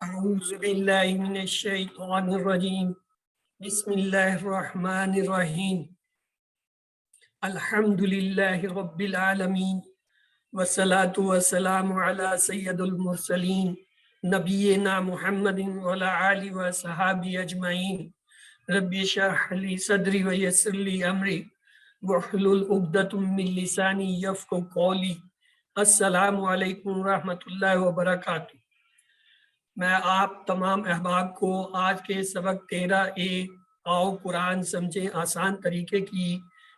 اعوذ باللہ من الشیطان الرجیم بسم اللہ الرحمن الرحیم الحمد للہ رب العالمین والصلاة والسلام علی سید المرسلین نبینا محمد وعلی آلہ وصحابہ اجمعین رب اشرح لی صدری ویسر لی امری واحلل عقدۃ من لسانی یفقہوا قولی۔ السلام علیکم ورحمۃ اللہ وبرکاتہ۔ میں آپ تمام احباب کو آج کے سبق 13A آؤ قرآن سمجھیں آسان طریقے کی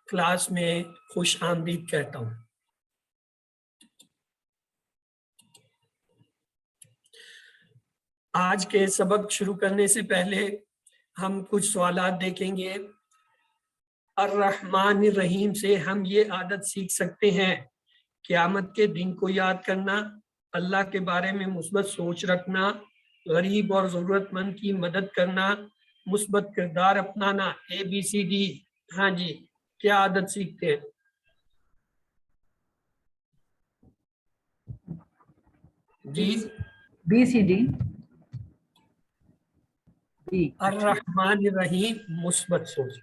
کلاس میں خوش آمدید کہتا ہوں۔ آج کے سبق شروع کرنے سے پہلے ہم کچھ سوالات دیکھیں گے۔ الرحمن الرحیم سے ہم یہ عادت سیکھ سکتے ہیں قیامت کے دن کو یاد کرنا، اللہ کے بارے میں مثبت سوچ رکھنا، غریب اور ضرورت مند کی مدد کرنا، مثبت کردار اپنانا، ABCD۔ ہاں جی، کیا عادت سیکھتے ہیں؟ جی BCD الرحمن الرحیم مثبت سوچ۔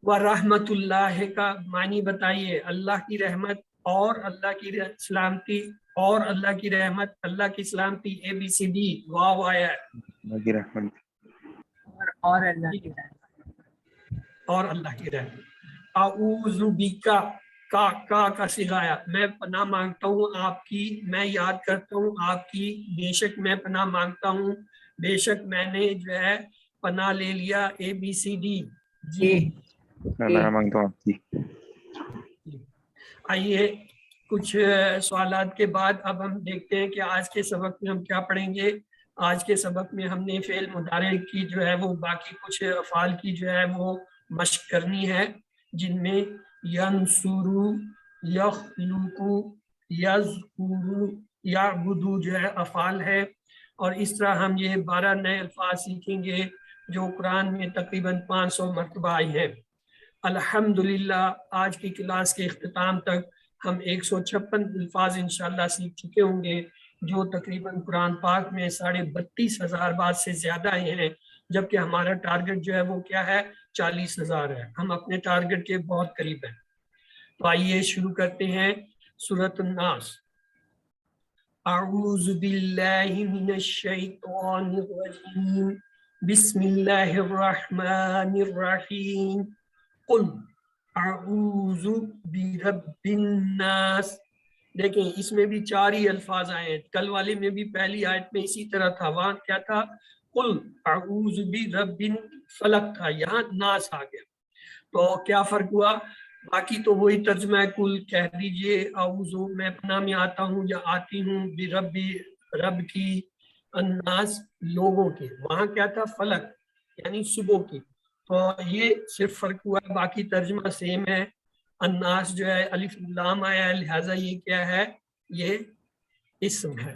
ورحمت اللہ کا معنی بتائیے۔ اللہ کی رحمت اور اللہ کی سلامتی اور اللہ کی رحمت، اللہ کی سلامتی، ABCD۔ واو آیا ہے اللہ کی رحمت اور اللہ کی رحمت اور اللہ کی رحمت۔ اعوذ بکا کا سکھایا، میں پناہ مانگتا ہوں آپ کی، میں یاد کرتا ہوں آپ کی، بے شک میں پناہ مانگتا ہوں، بے شک میں نے جو ہے پناہ لے لیا، ABCD۔ جی میں مانگتا ہوں آپ کی۔ آئیے کچھ سوالات کے بعد اب ہم دیکھتے ہیں کہ آج کے سبق میں ہم کیا پڑھیں گے۔ آج کے سبق میں ہم نے فعل مضارع کی جو ہے وہ باقی کچھ افعال کی جو ہے وہ مشق کرنی ہے، جن میں ینصرو، یخلقو، یذکرو، یعبدو جو ہے افعال ہے، اور اس طرح ہم یہ 12 نئے الفاظ سیکھیں گے جو قرآن میں تقریباً 500 مرتبہ آئی ہیں۔ الحمدللہ آج کی کلاس کے اختتام تک ہم 156 الفاظ انشاءاللہ سیکھ چکے ہوں گے، جو تقریباً قرآن پاک میں 32,500 بار سے زیادہ ہیں، جبکہ ہمارا ٹارگٹ جو ہے وہ کیا ہے، 40,000 ہے۔ ہم اپنے ٹارگٹ کے بہت قریب ہیں۔ تو آئیے شروع کرتے ہیں سورۃ الناس۔ اعوذ باللہ من الشیطان الرجیم بسم اللہ الرحمن الرحیم قل اعوذ برب الناس۔ دیکھیں اس میں بھی 4 ہی الفاظ آئے ہیں، کل والے میں بھی پہلی آیت میں اسی طرح تھا، وہاں کیا تھا، قل اعوذ برب فلق تھا، یہاں ناس آ گیا۔ تو کیا فرق ہوا؟ باقی تو وہی ترجمہ ہے، کل کہہ دیجئے اعوذ میں پناہ میں آتا ہوں یا آتی ہوں، برب رب کی، الناس لوگوں کی، وہاں کیا تھا، فلق یعنی صبح کی۔ تو یہ صرف فرق ہوا، باقی ترجمہ سیم ہے۔ الناس جو ہے الف لام آیا ہے، لہٰذا یہ کیا ہے، یہ اسم ہے۔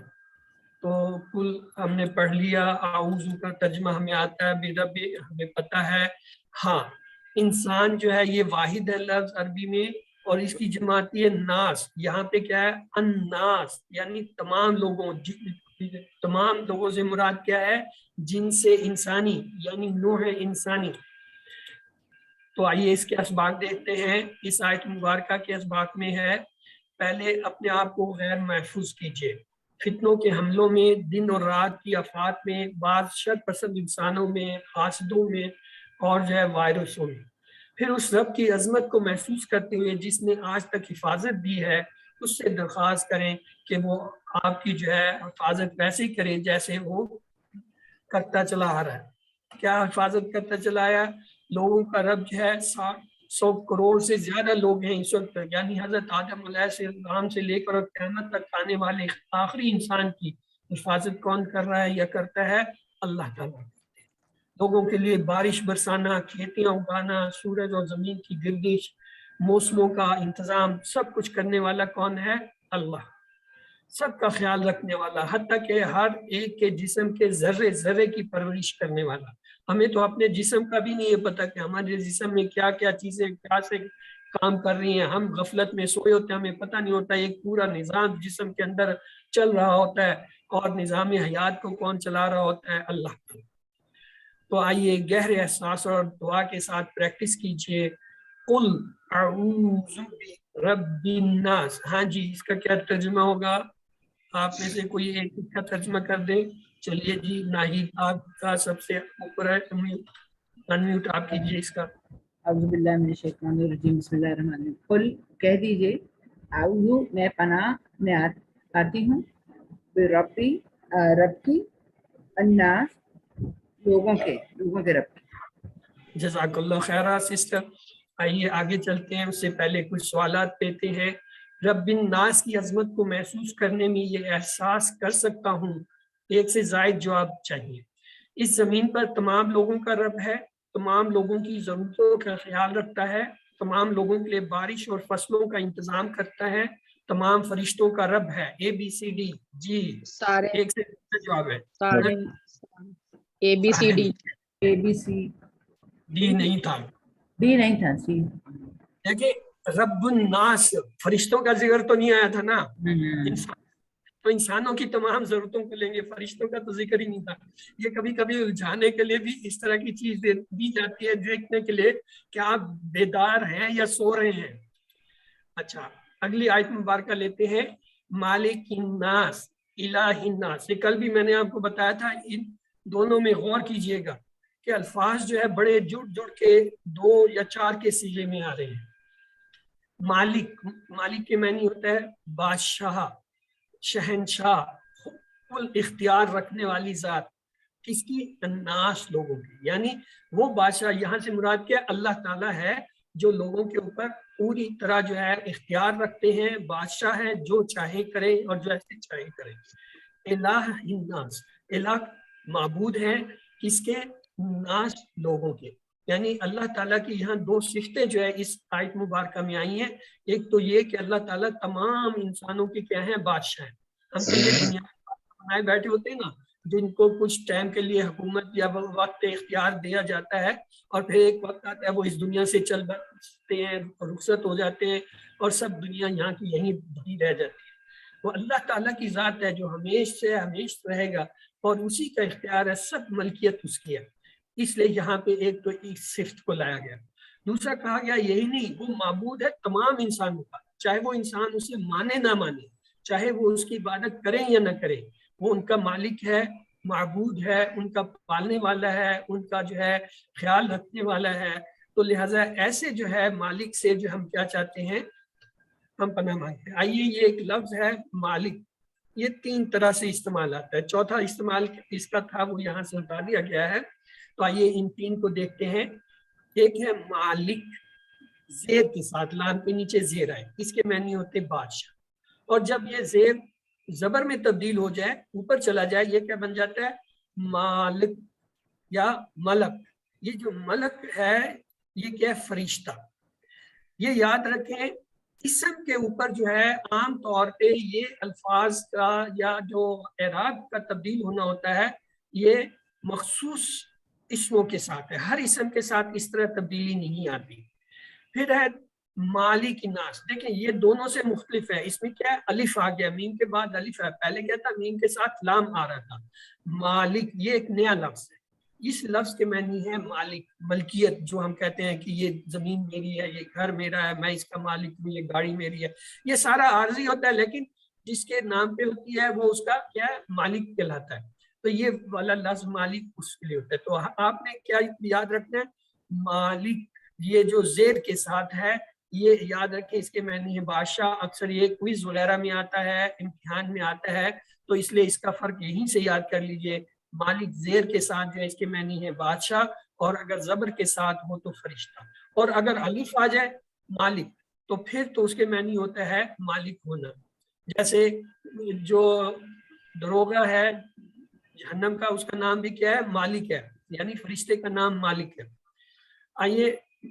تو کل ہم نے پڑھ لیا، اعوذ کا ترجمہ ہمیں آتا ہے، برب ہمیں پتہ ہے۔ ہاں انسان جو ہے یہ واحد ہے لفظ عربی میں، اور اس کی جماعتی ہے ناس، یہاں پہ کیا ہے، الناس یعنی تمام لوگوں، تمام لوگوں سے مراد کیا ہے، جن سے انسانی یعنی نوع انسانی۔ تو آئیے اس کے اسباق دیکھتے ہیں۔ اس آیت مبارکہ کے اسباق میں ہے، پہلے اپنے آپ کو غیر محفوظ کیجیے فتنوں کے حملوں میں، دن اور رات کی آفات میں، بعض شر پسند انسانوں میں، حاسدوں میں، اور جو ہے وائرسوں میں۔ پھر اس رب کی عظمت کو محسوس کرتے ہوئے جس نے آج تک حفاظت دی ہے، اس سے درخواست کریں کہ وہ آپ کی جو ہے حفاظت ویسے ہی کرے جیسے وہ کرتا چلا آ رہا ہے۔ کیا حفاظت کرتا چلا آیا؟ لوگوں کا رب جو ہے 100 کروڑ سے زیادہ لوگ ہیں اس وقت، یعنی حضرت آدم علیہ السلام سے لے کر قیامت تک آنے والے آخری انسان کی حفاظت کون کر رہا ہے یا کرتا ہے؟ اللہ تعالیٰ۔ لوگوں کے لیے بارش برسانا، کھیتیاں اگانا، سورج اور زمین کی گردش، موسموں کا انتظام، سب کچھ کرنے والا کون ہے؟ اللہ۔ سب کا خیال رکھنے والا، حتیٰ کہ ہر ایک کے جسم کے ذرے ذرے کی پرورش کرنے والا۔ ہمیں تو اپنے جسم کا بھی نہیں پتہ کہ ہمارے جسم میں کیا کیا چیزیں کیا سے کام کر رہی ہیں. ہم غفلت میں سوئے ہوتے ہیں, ہمیں پتہ نہیں ہوتا ایک پورا نظام جسم کے اندر چل رہا ہوتا ہے, اور نظام حیات کو کون چلا رہا ہوتا ہے؟ اللہ تعالیٰ. تو آئیے گہرے احساس اور دعا کے ساتھ پریکٹس کیجئے. قل اعوذ برب الناس. ہاں جی, اس کا کیا ترجمہ ہوگا؟ آپ میں سے کوئی ایک کا ترجمہ کر دے. چلیے جی, ناہید آپ کا سب سے اوپر ہے, انمیوٹ آپ کیجئے اس کا. اعوذ باللہ من الشیطان الرجیم بسم اللہ الرحمن الرحیم. قل کہہ دیجئے, اعوذ میں پناہ میں آتی ہوں, بربی رب کی, الناس لوگوں کے رب کی. جزاک اللہ خیرہ سسٹر. آئیے آگے چلتے ہیں, اس سے پہلے کچھ سوالات لیتے ہیں. رب الناس کی عظمت کو محسوس کرنے میں یہ احساس کر سکتا ہوں, ایک سے زائد جواب چاہیے. اس زمین پر تمام لوگوں کا رب ہے, تمام لوگوں کی ضرورتوں کا خیال رکھتا ہے, تمام لوگوں کے لیے بارش اور فصلوں کا انتظام کرتا ہے, تمام فرشتوں کا رب ہے. اے بی سی ڈی. جی, سارے ایک سے زائد جواب ہے. سارے اے بی سی ڈی. اے بی سی ڈی نہیں تھا. ڈی نہیں تھا, سی. دیکھیں, رب الناس فرشتوں کا ذکر تو نہیں آیا تھا نا. تو انسانوں کی تمام ضرورتوں کو لیں گے, فرشتوں کا تو ذکر ہی نہیں تھا. یہ کبھی کبھی الجھانے کے لیے بھی اس طرح کی چیز دی جاتی ہے, دیکھنے کے لیے کہ آپ بیدار ہیں یا سو رہے ہیں. اچھا, اگلی آیت مبارکہ لیتے ہیں. مالک الناس الہ الناس. یہ کل بھی میں نے آپ کو بتایا تھا, ان دونوں میں غور کیجئے گا کہ الفاظ جو ہے بڑے جڑ کے 2 یا 4 کے صیغے میں آ رہے ہیں. مالک, مالک کے معنی ہوتا ہے بادشاہ, شہنشاہ, کل اختیار رکھنے والی ذات. کس کی؟ الناس, لوگوں کی. یعنی وہ بادشاہ, یہاں سے مراد کیا؟ اللہ تعالیٰ ہے جو لوگوں کے اوپر پوری طرح جو ہے اختیار رکھتے ہیں, بادشاہ ہے, جو چاہے کرے اور جو ایسے چاہے کرے. الہ الناس, الہ معبود ہے کس کے؟ ناس, لوگوں کے. یعنی اللہ تعالیٰ کی یہاں 2 صفتیں جو ہے اس آیت مبارکہ میں آئی ہیں. ایک تو یہ کہ اللہ تعالیٰ تمام انسانوں کے کیا ہیں؟ بادشاہ ہیں. ہم تو یہ دنیا بنائے بیٹھے ہوتے ہیں نا, جن کو کچھ ٹائم کے لیے حکومت یا وقت اختیار دیا جاتا ہے, اور پھر ایک وقت آتا ہے وہ اس دنیا سے چل بستے ہیں, رخصت ہو جاتے ہیں, اور سب دنیا یہاں کی یہیں بھری رہ جاتی ہے. وہ اللہ تعالیٰ کی ذات ہے جو ہمیش سے ہمیش رہے گا, اور اسی کا اختیار ہے, سب ملکیت اس کی ہے. اس لیے یہاں پہ ایک تو اس صفت کو لایا گیا. دوسرا کہا گیا یہی نہیں, وہ معبود ہے تمام انسانوں کا, چاہے وہ انسان اسے مانے نہ مانے, چاہے وہ اس کی عبادت کریں یا نہ کریں, وہ ان کا مالک ہے, معبود ہے, ان کا پالنے والا ہے, ان کا جو ہے خیال رکھنے والا ہے. تو لہٰذا ایسے جو ہے مالک سے جو ہم کیا چاہتے ہیں؟ ہم پناہ مانگتے ہیں. آئیے, یہ ایک لفظ ہے مالک, یہ 3 طرح سے استعمال آتا ہے. چوتھا استعمال اس کا تھا وہ یہاں سے ہٹا دیا گیا ہے. تو آئیے ان 3 کو دیکھتے ہیں. ایک ہے مالک, زیر کے ساتھ, لام کے نیچے زیر آئے, اس کے معنی ہوتے بادشاہ. اور جب یہ زیر زبر میں تبدیل ہو جائے, اوپر چلا جائے, یہ کیا بن جاتا ہے؟ مالک یا ملک. یہ جو ملک ہے یہ کیا ہے؟ فرشتہ. یہ یاد رکھیں, اسم کے اوپر جو ہے عام طور پہ یہ الفاظ کا یا جو اعراب کا تبدیل ہونا ہوتا ہے, یہ مخصوص اسموں کے ساتھ ہے, ہر اسم کے ساتھ اس طرح تبدیلی نہیں آتی. پھر ہے مالک الناس. دیکھیں یہ دونوں سے مختلف ہے. اس میں کیا ہے؟ الف آ گیا, میم کے بعد الف ہے. پہلے کیا تھا؟ میم کے ساتھ لام آ رہا تھا. مالک یہ ایک نیا لفظ ہے. اس لفظ کے معنی ہے مالک, ملکیت. جو ہم کہتے ہیں کہ یہ زمین میری ہے, یہ گھر میرا ہے, میں اس کا مالک ہوں, یہ گاڑی میری ہے, یہ سارا عارضی ہوتا ہے, لیکن جس کے نام پہ ہوتی ہے وہ اس کا کیا ہے؟ مالک کہلاتا ہے. تو یہ والا لفظ مالک اس کے لیے ہوتا ہے. تو آپ نے کیا یاد رکھنا ہے؟ مالک, یہ جو زیر کے ساتھ ہے یہ یاد رکھیں, اس کے معنی ہے بادشاہ. اکثر یہ کوئز وغیرہ میں آتا ہے, امتحان میں آتا ہے, تو اس لیے اس کا فرق یہیں سے یاد کر لیجئے. مالک زیر کے ساتھ جو ہے اس کے معنی ہے بادشاہ, اور اگر زبر کے ساتھ ہو تو فرشتہ. اور اگر الف آ جائے مالک, تو پھر تو اس کے معنی ہوتا ہے مالک ہونا. جیسے جو دروغہ ہے جہنم کا, اس کا نام بھی کیا ہے؟ مالک ہے, یعنی فرشتے کا نام مالک ہے. آئیے,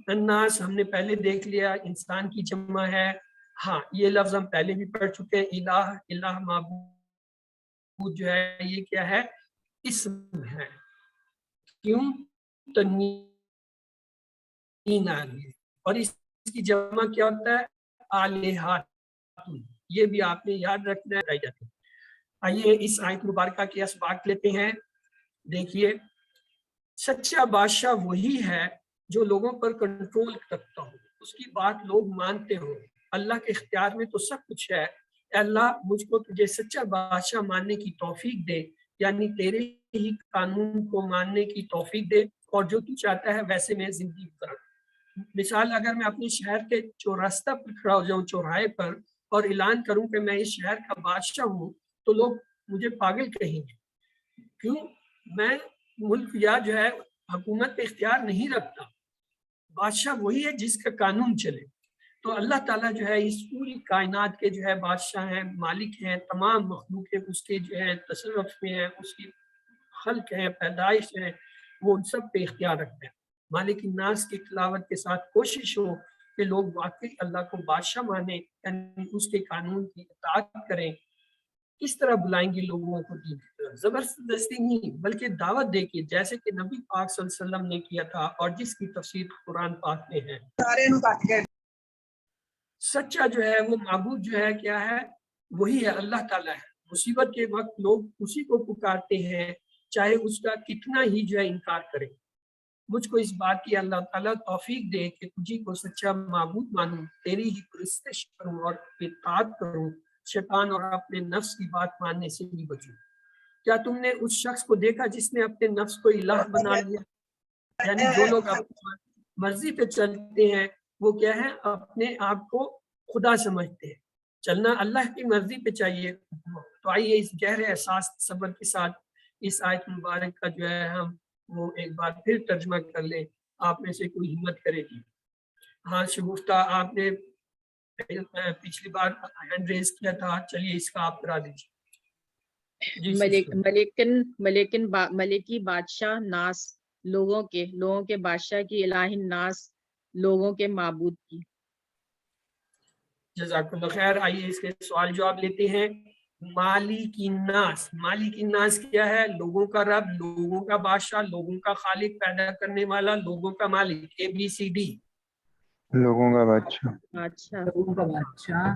الناس ہم نے پہلے دیکھ لیا, انسان کی جمع ہے. ہاں, یہ لفظ ہم پہلے بھی پڑھ چکے ہیں. الہ, الہ معبود جو ہے یہ کیا ہے؟ اسم ہے. کیوں؟ تنوین آ رہی ہے, اور اس کی جمع کیا ہوتا ہے؟ آلہات، یہ بھی آپ نے یاد رکھنا ہے۔ آئیے اس آیت مبارکہ کے اسباق لیتے ہیں۔ دیکھیے، سچا بادشاہ وہی ہے جو لوگوں پر کنٹرول کرتا ہو، اس کی بات لوگ مانتے ہو۔ اللہ کے اختیار میں تو سب کچھ ہے۔ اے اللہ، مجھ کو تجھے سچا بادشاہ ماننے کی توفیق دے، یعنی تیرے ہی قانون کو ماننے کی توفیق دے، اور جو تو چاہتا ہے ویسے میں زندگی گزاروں۔ مثال، اگر میں اپنے شہر کے چوراستہ پر کھڑا ہو جاؤں، چوراہے پر، اور اعلان کروں کہ میں اس شہر کا بادشاہ ہوں، تو لوگ مجھے پاگل کہیں گے۔ کیوں؟ میں ملک یا جو ہے حکومت پہ اختیار نہیں رکھتا۔ بادشاہ وہی ہے جس کا قانون چلے۔ تو اللہ تعالیٰ جو ہے اس پوری کائنات کے جو ہے بادشاہ ہیں، مالک ہیں، تمام مخلوق کے اس کے جو ہے تصرف میں ہیں، اس کی خلق ہے، پیدائش ہے، وہ ان سب پہ اختیار رکھتے ہیں۔ مالک الناس کی تلاوت کے ساتھ کوشش ہو کہ لوگ واقعی اللہ کو بادشاہ مانیں، یعنی اس کے قانون کی اطاعت کریں۔ کس طرح بلائیں گے لوگوں کو دین کی طرف؟ زبردستی نہیں، بلکہ دعوت دے کے، جیسے کہ نبی پاک صلی اللہ علیہ وسلم نے کیا تھا، اور جس کی تفسیر قرآن پاک میں ہے۔ سچا جو ہے وہ معبود جو ہے کیا ہے؟ وہی ہے، اللہ تعالیٰ ہے۔ مصیبت کے وقت لوگ اسی کو پکارتے ہیں، چاہے اس کا کتنا ہی جو ہے انکار کرے۔ مجھ کو اس بات کی اللہ تعالیٰ توفیق دے کہ تجھی کو سچا معبود مانوں، تیری ہی پرستش کروں اور اطاعت کروں، شیطان اور اپنے نفس کی بات ماننے سے بھی بچوں۔ کیا تم نے اس شخص کو دیکھا جس نے اپنے نفس کو الہ بنا لیا؟ یعنی جو لوگ اپنی مرضی پہ چلتے ہیں وہ کیا ہے؟ اپنے آپ کو خدا سمجھتے ہیں۔ چلنا اللہ کی مرضی پہ چاہیے۔ تو آئیے اس گہرے احساس صبر کے ساتھ اس آیت مبارک کا جو ہے ہم وہ ایک بار پھر ترجمہ کر لیں۔ آپ میں سے کوئی ہمت کرے گی؟ ہاں شگفتہ، آپ نے پچھلی بار ہینڈ ریز کیا تھا، چلیے اس کا آپ کرا دیجیے۔ ملکی بادشاہ ناس، لوگوں کے بادشاہ کی، الہ ناس، لوگوں کے معبود کی۔ جزاک اللہ خیر۔ آئیے اس کے سوال جواب لیتے ہیں۔ مالک الناس، مالک الناس کیا ہے؟ لوگوں کا رب، لوگوں کا بادشاہ، لوگوں کا خالق، پیدا کرنے والا، لوگوں کا مالک، ABCD۔ لوگوں کا بادشاہ۔ اچھا، لوگوں کا بادشاہ۔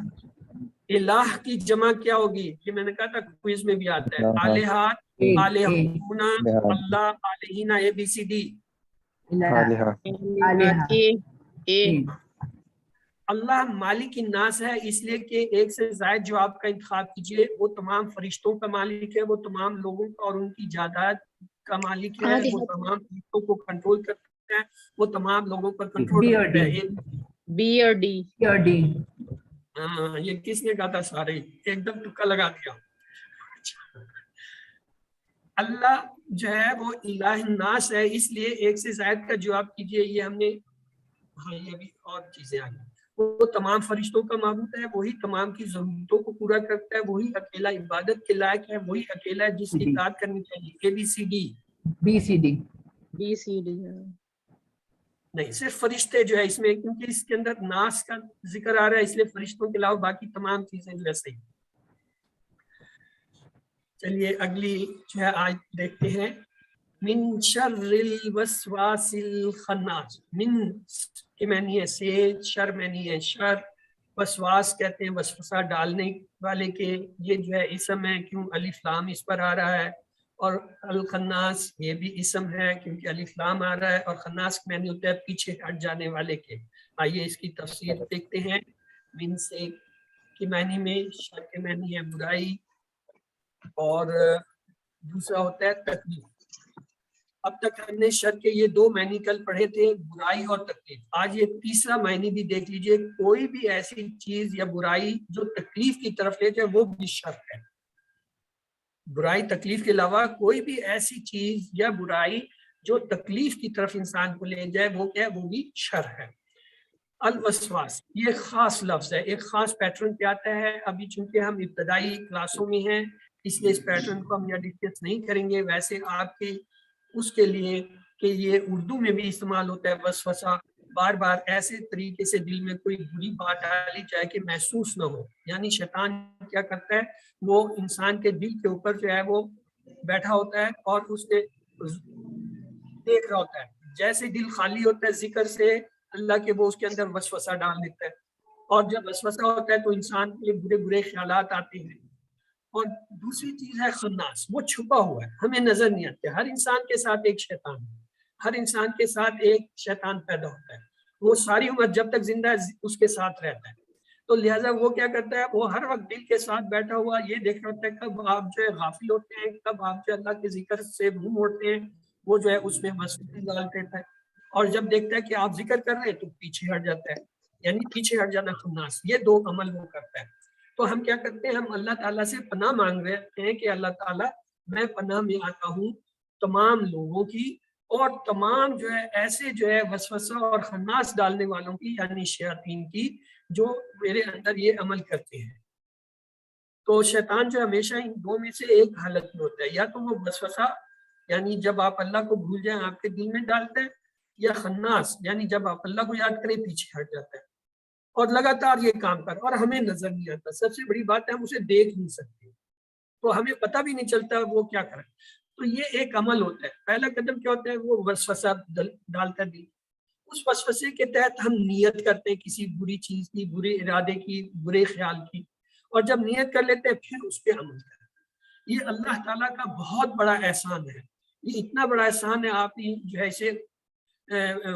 الہ کی جمع کیا ہوگی؟ یہ میں نے کہا تھا کوئز میں بھی آتا ہے۔ الہات، الہون، اللہ، الہینا، ABCD۔ آلہہ۔ اللہ مالک الناس ہے، اس لیے کہ ایک سے زائد جو آپ کا انتخاب کیجئے، وہ تمام فرشتوں کا مالک ہے، وہ تمام لوگوں کا اور ان کی جائیداد کا مالک ہے، وہ تمام فرشتوں کو کنٹرول کرتا ہے، وہ تمام لوگوں پر کنٹرول کرتا ہے۔ بی اور ڈی۔ ہاں، یہ کس نے کہا تھا؟ سارے ایک دم ٹکا لگا دیا۔ اللہ جو ہے وہ الہ الناس ہے، اس لیے ایک سے زائد کا جواب کیجئے۔ یہ ہم نے، ہاں یہ بھی اور چیزیں آئی۔ وہ تمام فرشتوں کا معبود ہے، وہی تمام کی ضرورتوں کو پورا کرتا ہے، وہی اکیلا عبادت کے لائق ہے، وہی اکیلا ہے جس کی اطاعت کرنی چاہیے۔ ABCD نہیں، صرف فرشتے جو ہے اس میں، کیونکہ اس کے اندر ناس کا ذکر آ رہا ہے، اس لیے فرشتوں کے علاوہ باقی تمام چیزیں جو ہے صحیح۔ چلیے اگلی جو ہے آیت دیکھتے ہیں۔ من شر الوسواس الخناس، من کے معنی ہے سے، شر معنی ہے شر، وسواس کہتے ہیں وسوسہ ڈالنے والے کے، یہ جو ہے اسم ہے، کیوں الف لام اس پر آ رہا ہے، اور الخناس یہ بھی اسم ہے کیونکہ الف لام آ رہا ہے، اور خناس کے معنی ہوتا ہے پیچھے ہٹ جانے والے کے۔ آئیے اس کی تفسیر دیکھتے ہیں۔ من سے کے معنی میں شر کے معنی ہے برائی، اور دوسرا ہوتا ہے تکلیف۔ اب تک ہم نے شر کے یہ دو معنی کل پڑھے تھے، برائی اور تکلیف۔ آج یہ تیسرا معنی بھی دیکھ لیجئے، کوئی بھی ایسی چیز یا برائی جو تکلیف کی طرف لے جائے وہ بھی شر ہے۔ برائی تکلیف کے علاوہ کوئی بھی ایسی چیز یا برائی جو تکلیف کی طرف انسان کو لے جائے وہ کیا ہے؟ وہ بھی شر ہے۔ الوسواس یہ خاص لفظ ہے، ایک خاص پیٹرن پہ آتا ہے۔ ابھی چونکہ ہم ابتدائی کلاسوں میں ہیں اس لیے اس پیٹرن کو ہم یہاں ڈسکس نہیں کریں گے۔ ویسے آپ کے اس کے لیے کہ یہ اردو میں بھی استعمال ہوتا ہے وسوسہ، بار بار ایسے طریقے سے دل میں کوئی بری بات ڈالی جائے کہ محسوس نہ ہو۔ یعنی شیطان کیا کرتا ہے؟ وہ انسان کے دل کے اوپر جو ہے وہ بیٹھا ہوتا ہے اور اس نے دیکھ رہا ہوتا ہے۔ جیسے دل خالی ہوتا ہے ذکر سے اللہ کے وہ اس کے اندر وسوسہ ڈال دیتا ہے، اور جب وسوسہ ہوتا ہے تو انسان کے لیے برے برے خیالات آتے ہیں۔ اور دوسری چیز ہے خناس، وہ چھپا ہوا ہے، ہمیں نظر نہیں آتے۔ ہر انسان کے ساتھ ایک شیطان ہے، ہر انسان کے ساتھ ایک شیطان پیدا ہوتا ہے، وہ ساری عمر جب تک زندہ ہے اس کے ساتھ رہتا ہے۔ تو لہٰذا وہ کیا کرتا ہے، وہ ہر وقت دل کے ساتھ بیٹھا ہوا یہ دیکھ رہا ہوتا ہے کب آپ جو ہے غافل ہوتے ہیں، کب آپ جو اللہ کے ذکر سے منہ موڑتے ہیں، وہ جو ہے اس میں وسوسے ڈال دیتا ہے، اور جب دیکھتا ہے کہ آپ ذکر کر رہے ہیں تو پیچھے ہٹ جاتا ہے، یعنی پیچھے ہٹ جانا خناس۔ یہ دو عمل وہ کرتا ہے۔ تو ہم کیا کرتے ہیں، ہم اللہ تعالیٰ سے پناہ مانگ رہے ہیں کہ اللہ تعالیٰ میں پناہ میں آتا ہوں تمام لوگوں کی، اور تمام جو ہے ایسے جو ہے وسوسہ اور خناس ڈالنے والوں کی، یعنی شیاطین کی، جو میرے اندر یہ عمل کرتے ہیں۔ تو شیطان جو ہمیشہ ان دو میں سے ایک حالت میں ہوتا ہے، یا تو وہ وسوسہ یعنی جب آپ اللہ کو بھول جائیں آپ کے دل میں ڈالتا ہے، یا خناس یعنی جب آپ اللہ کو یاد کریں پیچھے ہٹ جاتا ہے اور لگاتار یہ کام کر، اور ہمیں نظر نہیں آتا۔ سب سے بڑی بات ہے ہم اسے دیکھ نہیں سکتے، تو ہمیں پتہ بھی نہیں چلتا وہ کیا کرے۔ تو یہ ایک عمل ہوتا ہے۔ پہلا قدم کیا ہوتا ہے، وہ وسوسہ ڈالتا ہے دل، اس وسوسے کے تحت ہم نیت کرتے ہیں کسی بری چیز کی، برے ارادے کی، برے خیال کی، اور جب نیت کر لیتے ہیں پھر اس پہ عمل کرتے ہیں۔ یہ اللہ تعالیٰ کا بہت بڑا احسان ہے، یہ اتنا بڑا احسان ہے، آپ جو ہے اسے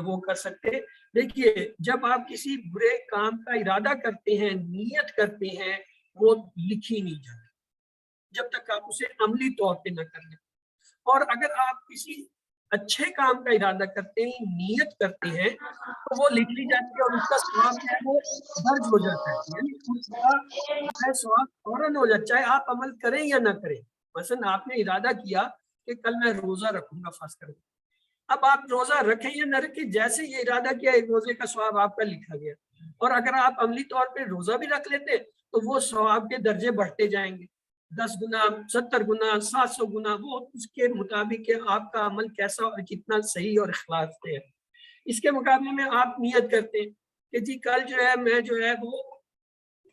وہ کر سکتے۔ دیکھیے جب آپ کسی برے کام کا ارادہ کرتے ہیں، نیت کرتے ہیں، وہ لکھی نہیں جاتی جب تک آپ اسے عملی طور پہ نہ کر لیں۔ اور اگر آپ کسی اچھے کام کا ارادہ کرتے ہیں، نیت کرتے ہیں، تو وہ لکھ لی جاتی ہے اور اس کا ثواب جو ہے وہ درج ہو جاتا ہے، یعنی اس کا جو ہے ثواب فوراً ہو جاتا ہے، چاہے آپ عمل کریں یا نہ کریں۔ مثلا آپ نے ارادہ کیا کہ کل میں روزہ رکھوں گا، فاسٹ کروں، اب آپ روزہ رکھیں یا نہ رکھیں، جیسے یہ ارادہ کیا ایک روزے کا ثواب آپ کا لکھا گیا، اور اگر آپ عملی طور پہ روزہ بھی رکھ لیتے تو وہ ثواب کے درجے بڑھتے جائیں گے، 10 گنا، 70 گنا، 700 گنا، وہ اس کے مطابق کہ آپ کا عمل کیسا اور کتنا صحیح اور اخلاص سے ہے۔ اس کے مقابلے میں آپ نیت کرتے ہیں کہ جی کل جو ہے میں جو ہے وہ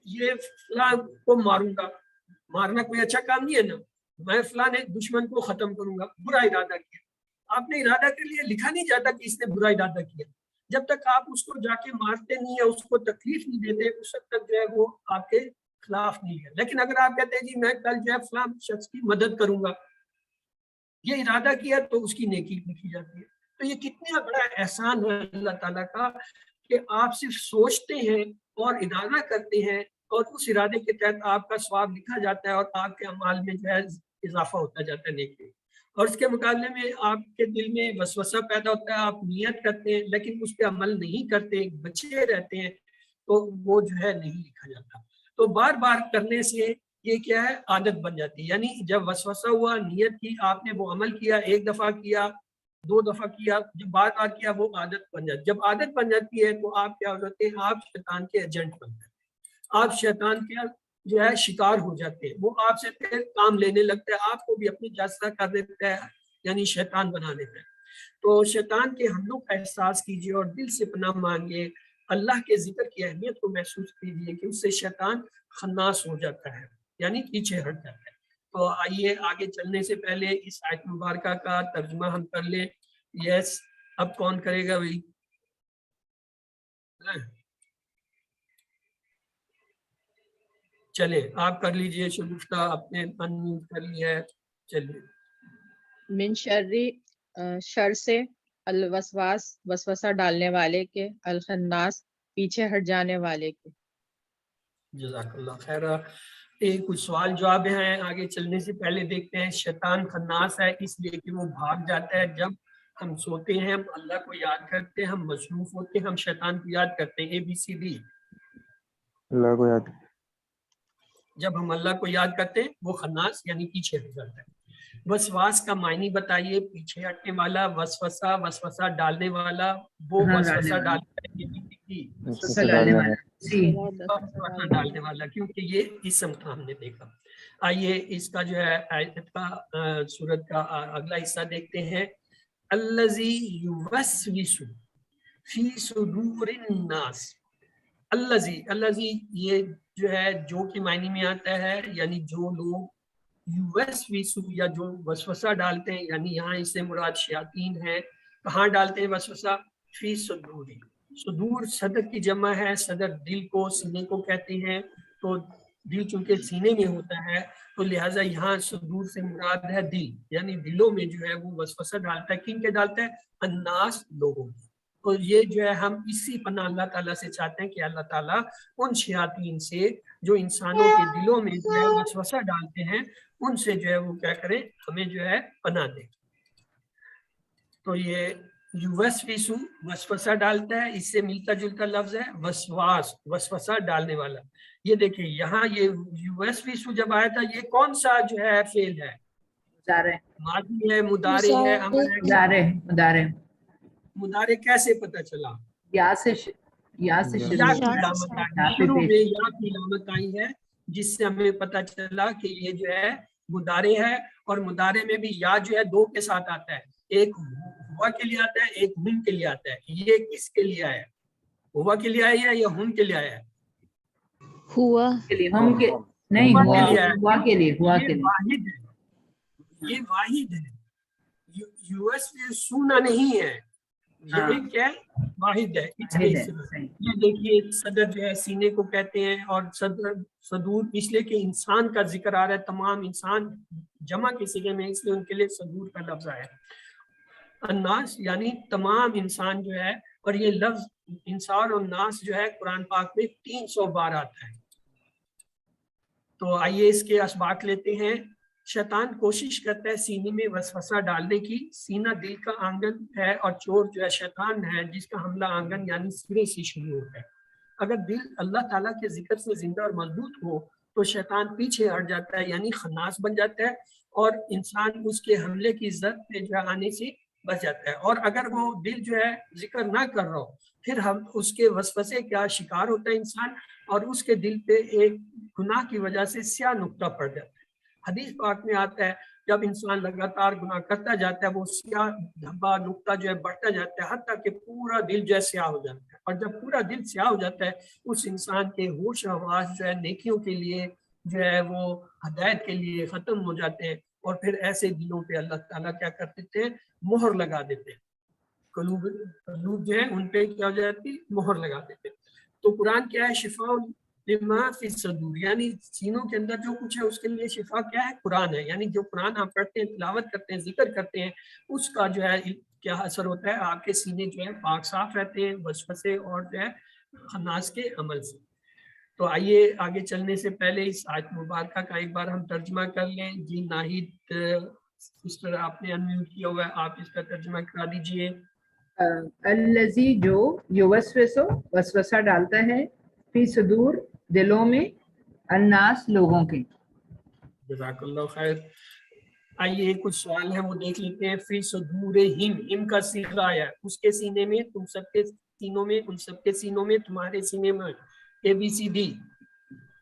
یہ فلاں کو ماروں گا، مارنا کوئی اچھا کام نہیں ہے نا، میں فلاں دشمن کو ختم کروں گا، برا ارادہ کیا۔ آپ نے ارادہ کے لیے لکھا نہیں جاتا کہ اس نے برا ارادہ کیا، جب تک آپ اس کو جا کے مارتے نہیں یا اس کو تکلیف نہیں دیتے اس وقت تک جو ہے وہ آپ کے خلاف نہیں ہے۔ لیکن اگر آپ کہتے ہیں جی میں کل جو ہے فلاں شخص کی مدد کروں گا، یہ ارادہ کیا تو اس کی نیکی لکھی جاتی ہے۔ تو یہ کتنا بڑا احسان ہے اللہ تعالیٰ کا کہ آپ صرف سوچتے ہیں اور ارادہ کرتے ہیں، اور اس ارادے کے تحت آپ کا ثواب لکھا جاتا ہے اور آپ کے اعمال میں جو ہے اضافہ ہوتا جاتا ہے نیکی۔ اور اس کے مقابلے میں آپ کے دل میں وسوسہ پیدا ہوتا ہے، آپ نیت کرتے ہیں لیکن اس پہ عمل نہیں کرتے، بچے رہتے ہیں، تو وہ جو ہے نہیں لکھا جاتا۔ تو بار بار کرنے سے یہ کیا ہے، عادت بن جاتی ہے، یعنی جب وسوسہ ہوا، نیت کی، آپ نے وہ عمل کیا، ایک دفعہ کیا، 2 دفعہ کیا، جب بار بار کیا وہ عادت بن جاتی ہے۔ جب عادت بن جاتی ہے تو آپ کیا ہو جاتے ہیں، آپ شیطان کے ایجنٹ بن جاتے ہیں، آپ شیطان کے جو ہے شکار ہو جاتے ہیں، وہ آپ سے پھر کام لینے لگتا ہے، آپ کو بھی اپنی جاسہ کر دیتا ہے، یعنی شیطان بنا دیتا ہے۔ تو شیطان کے حملوں کا احساس کیجیے اور دل سے پناہ مانگیے، اللہ کے ذکر کی اہمیت کو محسوس کیجیے کہ اس سے شیطان خناس ہو جاتا ہے، یعنی پیچھے ہٹ جاتا ہے۔ تو آئیے آگے چلنے سے پہلے اس آیت مبارکہ کا ترجمہ ہم کر لیں۔ یس، اب کون کرے گا بھائی؟ چلے آپ کر لیجئے، شگفتہ آپ نے انمیوٹ کر لیا ہے، چلیے۔ من شر سے الوسواس، وسوسہ ڈالنے والے کے، الخناس، پیچھے ہٹ جانے والے کے۔ جزاک اللہ خیر۔ کچھ سوال جواب ہیں، آگے چلنے سے پہلے دیکھتے ہیں۔ شیطان خناس ہے اس لیے کہ وہ بھاگ جاتا ہے جب ہم سوتے ہیں، ہم اللہ کو یاد کرتے ہیں، ہم مصروف ہوتے ہیں، ہم شیطان کو یاد کرتے ہیں، ABCD۔ اللہ کو یاد، جب ہم اللہ کو یاد کرتے ہیں وہ خناس یعنی پیچھے ہٹ جاتا ہے۔ وسواس کا معنی بتائیے، پیچھے ہٹنے والا، وسوسہ، وسوسہ ڈالنے والا، وہ وسوسہ ڈالنے والا، کیونکہ یہ اسم تھا ہم نے دیکھا۔ آئیے اس کا جو ہے آیت کا سورت کا اگلا حصہ دیکھتے ہیں۔ الذی یوسوس فی صدور الناس۔ الذی یہ جو ہے جو کے معنی میں آتا ہے، یعنی جو لوگ یوسوسو یا جو وسوسہ ڈالتے ہیں، یعنی یہاں اس سے مراد شیاطین ہیں۔ کہاں ڈالتے ہیں وسوسہ؟ فی صدور، صدور صدر کی جمع ہے، صدر دل کو سینے کو کہتے ہیں، تو دل چونکہ سینے میں ہوتا ہے تو لہٰذا یہاں صدور سے مراد ہے دل، یعنی دلوں میں جو ہے وہ وسوسہ ڈالتا ہے، کن کے ڈالتا ہے؟ الناس، لوگوں کی۔ تو یہ جو ہے ہم اسی پناہ اللہ تعالیٰ سے چاہتے ہیں کہ اللہ تعالیٰ ان شیاطین سے جو انسانوں کے دلوں میں جو ہے وسوسہ ڈالتے ہیں ان سے جو ہے وہ کیا کرے، ہمیں جو ہے پناہ دے۔ تو یہ یوسوسو وسوسہ ڈالتا ہے، اس سے ملتا جلتا لفظ ہے وسواس، وسوسہ ڈالنے والا۔ یہ دیکھیں یہاں یہ یوسوسو جب آیا تھا یہ کون سا جو ہے فعل ہے؟ ماضی ہے، مضارع ہے، امر ہے؟ مضارع کیسے پتہ چلا؟ یا سے یا کی علامت آئی، شروع میں یا کی علامت آئی ہے جس سے ہمیں پتہ چلا کہ یہ جو ہے مضارع ہے، اور مضارع میں بھی یا جو ہے دو کے ساتھ آتا ہے، ایک ہوا کے لیے آتا ہے، ایک ہم کے لیے آتا ہے۔ یہ کس کے لیے آیا ہے؟ ہوا کے لیے آیا ہے یا ہم کے لیے آیا ہے؟ ہوا کے لیے، ہم کے نہیں، ہوا کے لیے، ہوا کے لیے۔ واحد ہے، یہ واحد ہے، یوس سونا نہیں ہے، یہ کیا ہے؟ واحد ہے۔ یہ دیکھیے صدر جو ہے سینے کو کہتے ہیں، اور صدور اس لیے کہ انسان کا ذکر آ رہا ہے، تمام انسان جمع کے صیغے میں، اس لیے ان کے لیے صدور کا لفظ آیا ہے۔ الناس یعنی تمام انسان جو ہے، اور یہ لفظ انسان اور ناس جو ہے قرآن پاک میں 300 بار آتا ہے۔ تو آئیے اس کے اسباق لیتے ہیں۔ شیطان کوشش کرتا ہے سینے میں وسوسہ ڈالنے کی۔ سینہ دل کا آنگن ہے، اور چور جو ہے شیطان ہے جس کا حملہ آنگن یعنی سرے سے شروع ہوتا ہے۔ اگر دل اللہ تعالیٰ کے ذکر سے زندہ اور مضبوط ہو تو شیطان پیچھے ہٹ جاتا ہے، یعنی خناس بن جاتا ہے، اور انسان اس کے حملے کی زد پہ جو ہے آنے سے بچ جاتا ہے۔ اور اگر وہ دل جو ہے ذکر نہ کر رہا ہو پھر ہم اس کے وسوسے کا شکار ہوتا ہے انسان، اور اس کے دل پہ ایک گناہ کی وجہ سے سیاہ نقطہ پڑ جاتا ہے۔ حدیث پاک میں آتا ہے جب انسان لگاتار گناہ کرتا جاتا ہے وہ سیاہ دھبا نقطہ جو ہے بڑھتا جاتا ہے، حتیٰ کہ پورا دل جو ہے سیاہ ہو جاتا ہے۔ اور جب پورا دل سیاہ ہو جاتا ہے اس انسان کے ہوش و حواس جو ہے نیکیوں کے لیے جو ہے وہ ہدایت کے لیے ختم ہو جاتے ہیں، اور پھر ایسے دلوں پہ اللہ تعالیٰ کیا کر دیتے ہیں؟ مہر لگا دیتے ہیں۔ قلوب جو ہے ان پہ کیا ہو جاتی؟ مہر لگا دیتے ہیں۔ تو قرآن کیا ہے؟ شفاء لما فی الصدور، یعنی سینوں کے اندر جو کچھ ہے اس کے لیے شفا کیا ہے؟ قرآن ہے۔ یعنی جو قرآن آپ پڑھتے ہیں، تلاوت کرتے ہیں، ذکر کرتے ہیں، اس کا جو ہے کیا اثر ہوتا ہے؟ آپ کے سینے جو ہے پاک صاف رہتے ہیں وسوسے اور جو ہے خناس کے عمل سے۔ تو آئیے آگے چلنے سے پہلے اس آیت مبارکہ کا ایک بار ہم ترجمہ کر لیں۔ جی ناہید سسٹر آپ نے انمیوٹ کیا ہوا ہے، آپ اس کا ترجمہ کرا دیجئے۔ الذی جو یوسوسو وسوسہ ڈالتا ہے، فی صدور دلوں میں، الناس لوگوں کے۔ جزاک اللہ خیر۔ آئیے کچھ سوال ہیں وہ دیکھ لیتے ہیں۔ فی صدورہم کا صیغہ آیا ہے، اس کے سینے میں، تم سب کے سینوں میں، ان سب کے سینوں میں، تمہارے سینے میں، اے بی سی ڈی،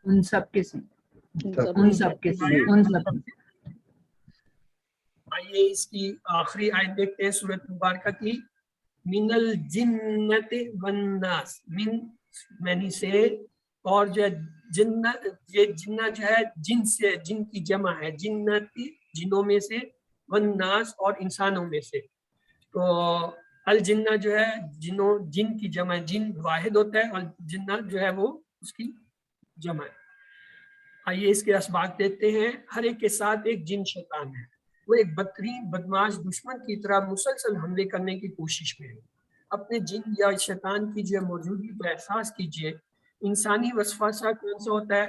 ان سب کے سینے، ان سب کے سینے، ان سب کے۔ آئیے اس کی آخری آیت دیکھتے ہیں سورۃ مبارکہ کی۔ من الجنت والناس، من معنی سے، اور جو ہے جنت، یہ جنہ جو ہے جن سے، جن کی جمع ہے، جنتی جنوں میں سے، والناس اور انسانوں میں سے۔ تو الجنہ جو ہے جنوں، جن کی جمع ہے، جن واحد ہوتا ہے، اور جنہ جو ہے وہ اس کی جمع ہے۔ آئیے اس کے اسباق دیکھتے ہیں۔ ہر ایک کے ساتھ ایک جن شیطان ہے، وہ ایک بدترین بدماش دشمن کی طرح مسلسل حملے کرنے کی کوشش میں ہے۔ اپنے جن یا شیطان کی جو موجودگی کا احساس کیجئے۔ انسانی وسوسہ کون سا ہوتا ہے؟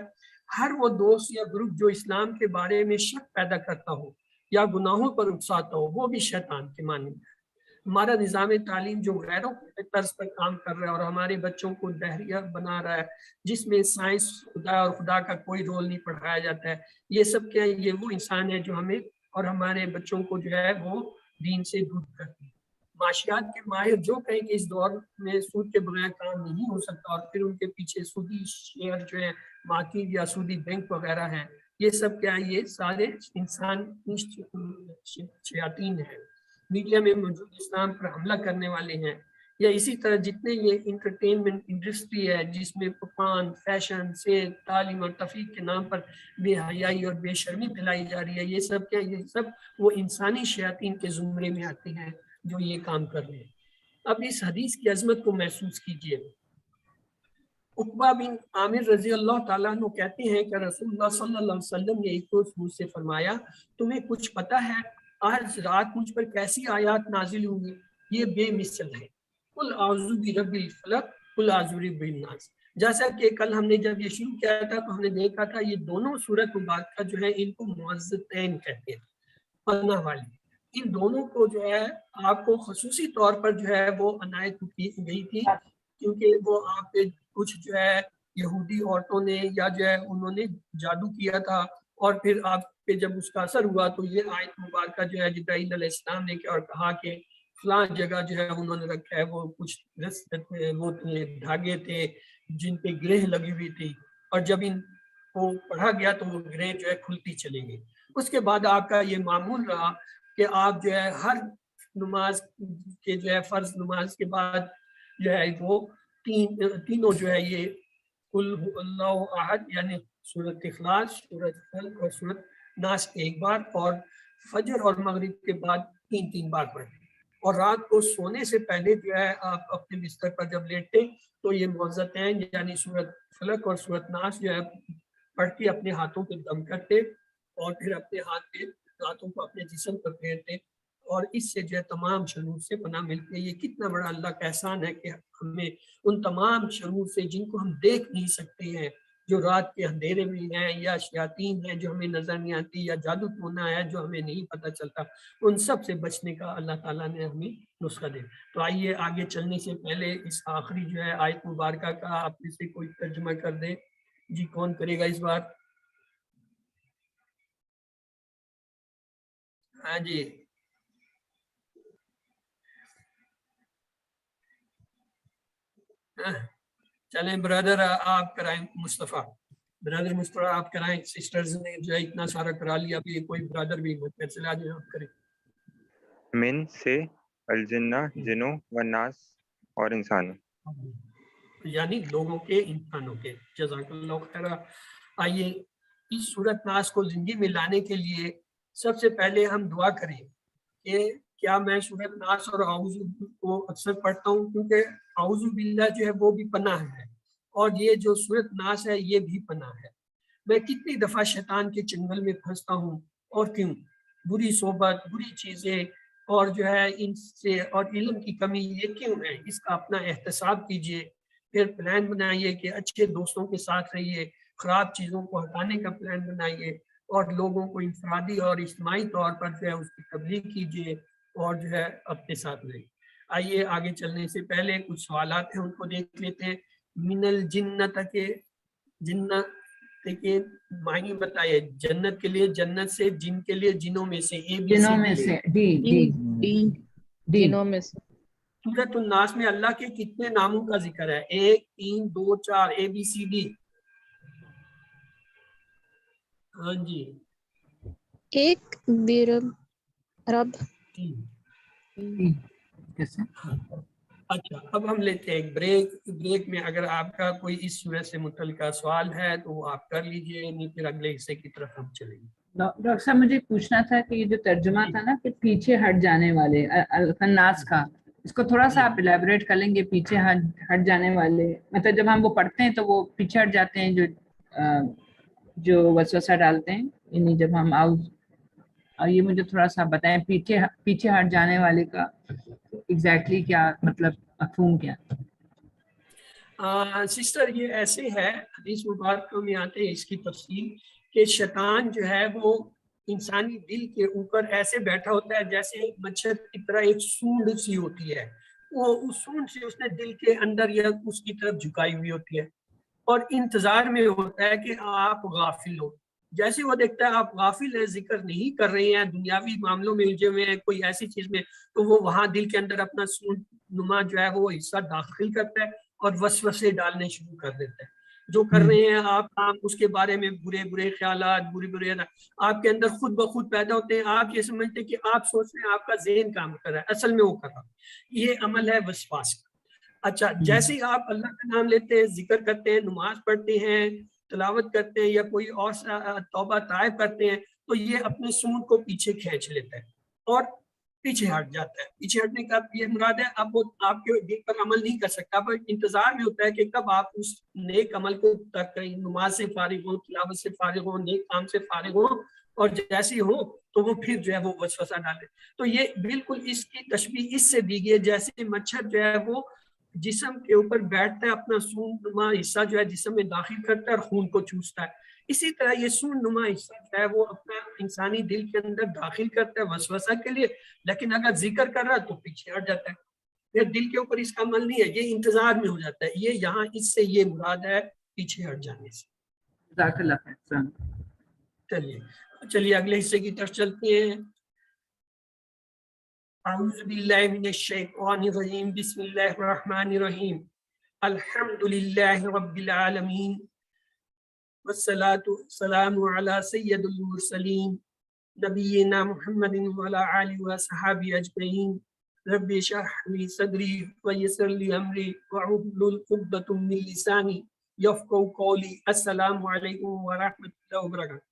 ہر وہ دوست یا گروپ جو اسلام کے بارے میں شک پیدا کرتا ہو یا گناہوں پر اکساتا ہو، وہ بھی شیطان کے مانند ہے۔ ہمارا نظام تعلیم جو غیروں کے طرز پر کام کر رہا ہے اور ہمارے بچوں کو دہریہ بنا رہا ہے، جس میں سائنس، خدا اور خدا کا کوئی رول نہیں پڑھایا جاتا ہے، یہ سب کیا ہے؟ یہ وہ انسان ہے جو ہمیں اور ہمارے بچوں کو جو ہے وہ دین سے دور کرتی ہے۔ معاشیات کے ماہر جو کہیں کہ اس دور میں سود کے بغیر کام نہیں ہو سکتا، اور پھر ان کے پیچھے سودی شیئر جو ہے مارکیٹ یا سودی بینک وغیرہ ہیں، یہ سب کیا ہے؟ یہ سارے انسان شیاطین ہیں، میڈیا میں موجود اسلام پر حملہ کرنے والے ہیں۔ یا اسی طرح جتنے یہ انٹرٹینمنٹ انڈسٹری ہے جس میں پکوان، فیشن، سیل، تعلیم اور تفریح کے نام پر بے حیائی اور بے شرمی پھیلائی جا رہی ہے، یہ سب کیا؟ یہ سب وہ انسانی شیاطین کے زمرے میں آتے ہیں جو یہ کام کر رہے ہیں۔ اب اس حدیث کی عظمت کو محسوس کیجئے. عقبہ بن عامر رضی اللہ تعالیٰ عنہ کہتے ہیں کہ رسول اللہ صلی اللہ علیہ وسلم نے ایک روز مجھ سے فرمایا تمہیں کچھ پتہ ہے آج رات مجھ پر کیسی آیات نازل ہوں گی؟ یہ بے مثل ہے. قل اعوذ برب الفلق قل اعوذ برب الناس. جیسا کہ کل ہم نے جب یہ شروع کیا تھا تو ہم نے دیکھا تھا یہ دونوں سورت مبارکہ جو ہے ان کو معوذتین کہتے ہیں، پناہ والی. ان دونوں کو جو ہے آپ کو خصوصی طور پر جو ہے وہ عنایت کی گئی تھی کیونکہ وہ آپ پہ کچھ جو ہے یہودی عورتوں نے یا جو ہے انہوں نے جادو کیا تھا اور پھر آپ پہ جب اس کا اثر ہوا تو یہ آیت مبارکہ جو ہے جبرائیل علیہ السلام نے کیا اور کہا کہ فلاں جگہ جو ہے انہوں نے رکھا ہے وہ کچھ وہ دھاگے تھے جن پہ گرہ لگی ہوئی تھی اور جب ان کو پڑھا گیا تو وہ گرہ جو ہے کھلتی چلی گئی. اس کے بعد آپ کا یہ معمول رہا کہ آپ جو ہے ہر نماز کے جو ہے فرض نماز کے بعد جو ہے وہ تینوں جو ہے یہ قل اللہ احد یعنی سورۃ اخلاص، سورۃ فلق اور سورۃ ناس ایک بار اور فجر اور مغرب کے بعد تین بار پڑھیں. اور رات کو سونے سے پہلے جو ہے آپ اپنے بستر پر جب لیٹتے تو یہ معوذتین یعنی سورۃ فلق اور سورۃ ناس جو ہے پڑھ کے اپنے ہاتھوں پہ دم کرتے اور پھر اپنے ہاتھوں کو اپنے جسم پر پھیرتے اور اس سے جو ہے تمام شرور سے پناہ ملتی ہے. یہ کتنا بڑا اللہ کا احسان ہے کہ ہمیں ان تمام شرور سے جن کو ہم دیکھ نہیں سکتے ہیں، جو رات کے اندھیرے میں ہیں یا شیاطین ہیں جو ہمیں نظر نہیں آتی یا جادو ٹونا ہے جو ہمیں نہیں پتہ چلتا، ان سب سے بچنے کا اللہ تعالیٰ نے ہمیں نسخہ دے. تو آئیے آگے چلنے سے پہلے اس آخری جو ہے آیت مبارکہ کا آپ میں سے کوئی ترجمہ کر دے. جی کون کرے گا اس بار؟ ہاں جی چلیں برادر آپ کرائیں. مصطفیٰ برادر مصطفیٰ آپ کرائیں. سسٹرز نے جو ہے اتنا سارا کرا لیا، اب یہ کوئی برادر بھی چلے آ جائیں آپ کریں. من سے الجنہ جنوں و ناس اور انسانوں، یعنی لوگوں کے انسانوں کے. جزاک اللہ خیر. آئیے اس سورت ناس کو زندگی میں لانے کے لیے سب سے پہلے ہم دعا کریں کہ کیا میں سورت ناس اور اعوذ کو اکثر پڑھتا ہوں کیونکہ اعوذ باللہ جو ہے وہ بھی پناہ ہے اور یہ جو سورت ناس ہے یہ بھی پناہ ہے. میں کتنی دفعہ شیطان کے چنگل میں پھنستا ہوں اور کیوں؟ بری صحبت، بری چیزیں اور جو ہے ان سے اور علم کی کمی یہ کیوں ہے؟ اس کا اپنا احتساب کیجئے، پھر پلان بنائیے کہ اچھے دوستوں کے ساتھ رہیے، خراب چیزوں کو ہٹانے کا پلان بنائیے اور لوگوں کو انفرادی اور اجتماعی طور پر جو ہے اس کی تبلیغ کیجئے اور جو ہے اپنے ساتھ رہیے. آئیے آگے چلنے سے پہلے کچھ سوالات ہیں ان کو دیکھ لیتے ہیں. من الجنت کے جنت کے معنی بتائیے. جنت کے لیے جنت سے، جن کے لیے جنوں میں سے. جنوں میں سے جنوں میں سے. سورۃ الناس میں اللہ کے کتنے ناموں کا ذکر ہے؟ 1 3 2 4 ABCD. ہاں جی ایک رب. کیسے؟ اچھا اب ہم لیتے ہیں ایک بریک میں اگر آپ کا کوئی اس صورت سے متعلقہ سوال ہے تو وہ آپ کر لیجئے، نہیں پھر اگلے حصے کی طرف ہم چلیں گے. ڈاکٹر صاحب مجھے پوچھنا تھا کہ یہ جو ترجمہ تھا نا کہ پیچھے ہٹ جانے والے الخناس کا، اس کو تھوڑا سا آپ الیبوریٹ کر لیں گے. پیچھے ہٹ جانے والے مطلب جب ہم وہ پڑھتے ہیں تو وہ پیچھے ہٹ جاتے ہیں جو وسوسہ ڈالتے ہیں، یعنی جب ہم اور یہ مجھے تھوڑا سا بتائیں پیچھے ہٹ جانے والے کا ایگزیکٹلی کیا مطلب، مفہوم کیا؟ سسٹر یہ ایسے ہے، حدیث مبارکہ میں آتے ہیں اس کی تفصیل کہ شیطان جو ہے وہ انسانی دل کے اوپر ایسے بیٹھا ہوتا ہے جیسے مچھر کی طرح ایک سونڈ سی ہوتی ہے. وہ اس سونڈ سے اس نے دل کے اندر یا اس کی طرف جھکائی ہوئی ہوتی ہے اور انتظار میں ہوتا ہے کہ آپ غافل ہو. جیسے وہ دیکھتا ہے آپ غافل ہیں، ذکر نہیں کر رہے ہیں، دنیاوی معاملوں میں الجھے ہوئے ہیں، کوئی ایسی چیز میں، تو وہ وہاں دل کے اندر اپنا سونڈ نما جو ہے وہ حصہ داخل کرتا ہے اور وسوسے ڈالنے شروع کر دیتا ہے. جو کر رہے ہیں آپ اس کے بارے میں برے خیالات، برے آپ کے اندر خود بخود پیدا ہوتے ہیں. آپ یہ سمجھتے ہیں کہ آپ سوچ رہے ہیں، آپ کا ذہن کام کر رہا ہے، اصل میں وہ کر رہا ہے. یہ عمل ہے وسواس کا. اچھا جیسے ہی آپ اللہ کا نام لیتے ہیں، ذکر کرتے ہیں، نماز پڑھتے ہیں، تلاوت کرتے ہیں یا کوئی اور توبہ طائب کرتے ہیں تو یہ اپنے سونڈ کو پیچھے کھینچ لیتا ہے اور پیچھے ہٹ جاتا ہے. پیچھے ہٹنے کا یہ مراد ہے اب وہ آپ کے دل پر عمل نہیں کر سکتا، پر انتظار میں ہوتا ہے کہ کب آپ اس نیک عمل کو تک نماز سے فارغ ہو، تلاوت سے فارغ ہو، نیک کام سے فارغ ہو، اور جیسی ہو تو وہ پھر جو ہے وہ وسوسہ ڈالے. تو یہ بالکل اس کی تشبیہ اس سے دی گئی ہے جیسے مچھر جو ہے وہ جسم کے اوپر بیٹھتا ہے، اپنا سون نما حصہ جو ہے جسم میں داخل کرتا ہے اور خون کو چوستا ہے. اسی طرح یہ سون نما حصہ جو ہے وہ اپنا انسانی دل کے اندر داخل کرتا ہے وسوسہ کے لیے، لیکن اگر ذکر کر رہا ہے تو پیچھے ہٹ جاتا ہے. پھر دل کے اوپر اس کا عمل نہیں ہے، یہ انتظار میں ہو جاتا ہے. یہ یہاں اس سے یہ مراد ہے پیچھے ہٹ جانے سے. جزاک اللہ خیر. چلیے اگلے حصے کی طرف چلتے ہیں. اعوذ باللہ من الشیطان الرجیم، بسم اللہ الرحمن الرحیم. الحمد للہ رب العالمین والصلاة والسلام علی سید المرسلین نبینا محمد وعلی آلہ وصحبہ اجمعین. رب اشرح لی صدری ویسر لی امری واحلل عقدۃ من لسانی یفقہوا قولی. السلام علیکم ورحمۃ اللہ وبرکاتہ.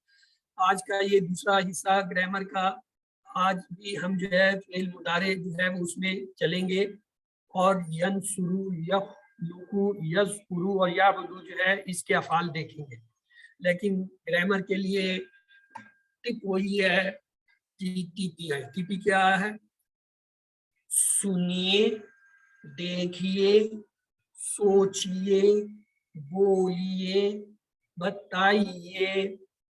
آج کا یہ دوسرا حصہ گرامر کا. آج بھی ہم جو ہے فعل مضارع جو ہے وہ اس میں چلیں گے، اور ینصرو، یخلقو، یذکرو اور یعبدو جو ہے اس کے افعال دیکھیں گے. لیکن گرامر کے لیے ٹپ وہی ہے ٹی پی ہے. ٹی پی کیا ہے؟ سنیے، دیکھیے، سوچیے، بولیے، بتائیے،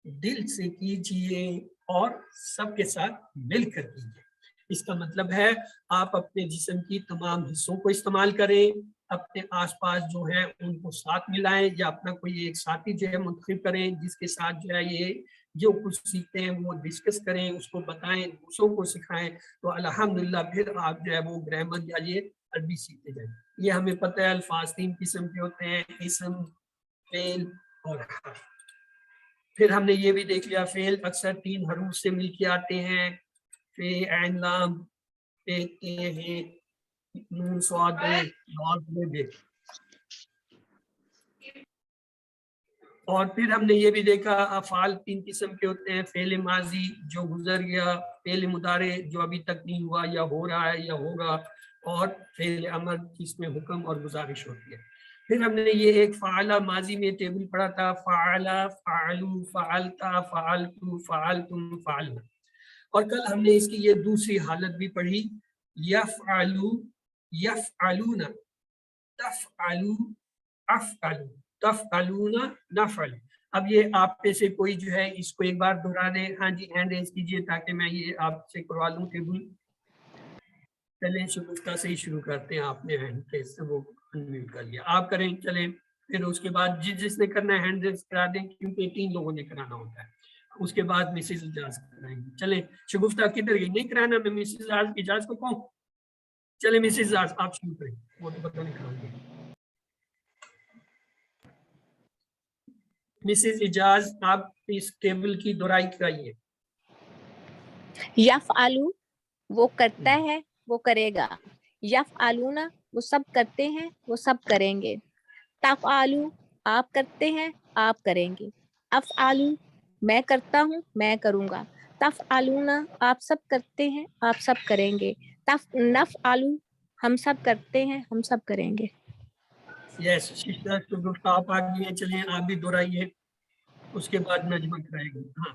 دل سے کیجیے اور سب کے ساتھ مل کر کیجیے. اس کا مطلب ہے آپ اپنے جسم کی تمام حصوں کو استعمال کریں، اپنے آس پاس جو ہے ان کو ساتھ ملائیں، یا اپنا کوئی ایک ساتھی جو ہے منتخب کریں جس کے ساتھ جو ہے یہ جو کچھ سیکھتے ہیں وہ ڈسکس کریں، اس کو بتائیں، دوسروں کو سکھائیں. تو الحمدللہ پھر آپ جو ہے وہ گرامر یا یہ عربی سیکھتے جائیں. یہ ہمیں پتہ ہے الفاظ 3 قسم کے ہوتے ہیں، اسم، فعل اور حرف. پھر ہم نے یہ بھی دیکھ لیا فعل اکثر 3 حروف سے مل کے آتے ہیں. فے، عین، لام، پے، تے، ہے، نون، صاد، بے. اور پھر ہم نے یہ بھی دیکھا افعال 3 قسم کے ہوتے ہیں. فعل ماضی جو گزر گیا، فعل مضارع جو ابھی تک نہیں ہوا یا ہو رہا ہے یا ہوگا، اور فعل امر جس میں حکم اور گزارش ہوتی ہے. پھر ہم نے یہ ایک فعلہ ماضی میں ٹیبل پڑھا تھا، فعلا، فعلو، فعلتا، فعلتو، فعلتم، فعلنا. اور کل ہم نے اس کی یہ دوسری حالت بھی پڑھی، یفعلو، یفعلون، تفعلو، افعلو، تفعلون، نفعل. اب یہ آپ پہ سے کوئی جو ہے اس کو ایک بار دہرا دے. ہاں جی، ہینڈ ریز کیجیے تاکہ میں یہ آپ سے کروا لوں ٹیبل. چلیں شگفتہ سے ہی شروع کرتے ہیں. آپ نے ہینڈ ریز سے وہ انمیوٹ کر لیا، آپ کریں. چلیں پھر اس کے بعد جس نے کرنا ہے ہینڈ ریز کرا دیں، کیونکہ 3 لوگوں نے کرانا ہوتا ہے. اس کے بعد مسز اجاز کرائیں گے. چلیں شگفتہ کدھر گئی؟ نہیں کرانا، میں مسز اجاز کو کہوں. چلیں مسز اجاز آپ شروع کریں، وہ تو پتہ نہیں کراؤں گے. مسز اجاز آپ اس ٹیبل کی دہرائی کرائیے. یفعلو وہ کرتا ہے، وہ کرے گا. یفعلون وہ سب کرتے ہیں، وہ سب کریں گے. تفعلو آپ کرتے ہیں، آپ کریں گے. افعلو میں کرتا ہوں، میں کروں گا. تفعلون آپ سب کرتے ہیں، آپ سب کریں گے. نفعلو ہم سب کرتے ہیں، ہم سب کریں گے. یس سسٹر شگفتہ آپ آگے ہیں، چلیں آپ بھی دہرائیے. اس کے بعد نجمہ کرائے گی. ہاں